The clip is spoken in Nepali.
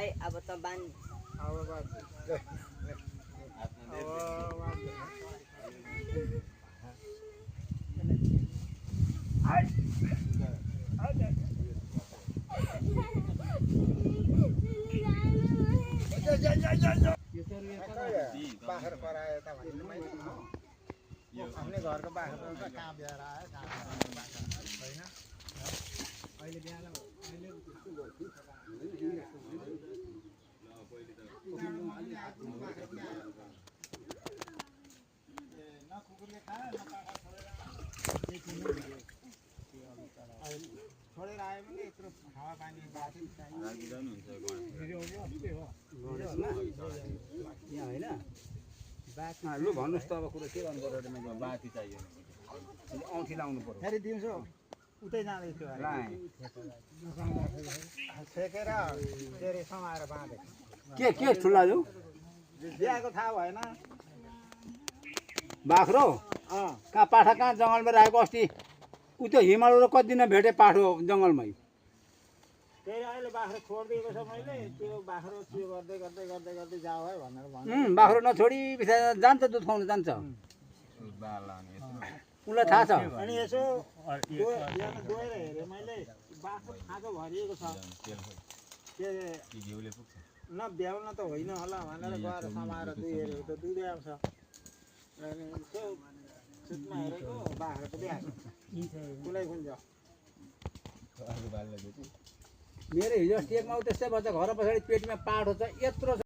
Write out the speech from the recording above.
भाइ अब त बान अब बात बाख्रा कराए त भन्ने मैले आफ्नै घरको बाख्रा कहाँ बिहार आयो कहाँ होइन अहिले बिहान न कुकुरले खायो न पाखा छोडेर आयो भने यत्रो हावापानी बाटो यहाँ होइन लु भन्नुहोस् त अब कुरो के गर्नु पर्यो बाती चाहियो औँठी लाउनु पर्यो फेरि दिउँसो उतै जाँदै थियो छेकेर के अरे समाएर बाँधेको के ठुला जो बिहाको थाहा भएन बाख्रो कहाँ पाठा कहाँ जङ्गलमा राखेको अस्ति उ त्यो हिमालय कति दिन भेटेँ पाठो जङ्गलमै फेरि अहिले बाख्रो छोडिदिएको छ मैले त्यो बाख्रो त्यो गर्दै गर्दै गर्दै गर्दै जाऊ है भनेर भने बाख्रो नछोडी बिस्तारै जान्छ दुध खुवाउनु जान्छ उसलाई थाहा छ अनि यसो बिहान गएर हेरेँ मैले बाख्रो खाँचो भरिएको छ के न भ्याउन त होइन होला भनेर गएर समाएर दुई हेरेको त दुधै आउँछ अनि यसो सुत्मा हेरेको बाख्राको बिहाको कुनै कुन छ मेरो हिजो अस्ति एकमा त्यस्तै भन्छ घर पछाडि पेटमा पाठो छ यत्रो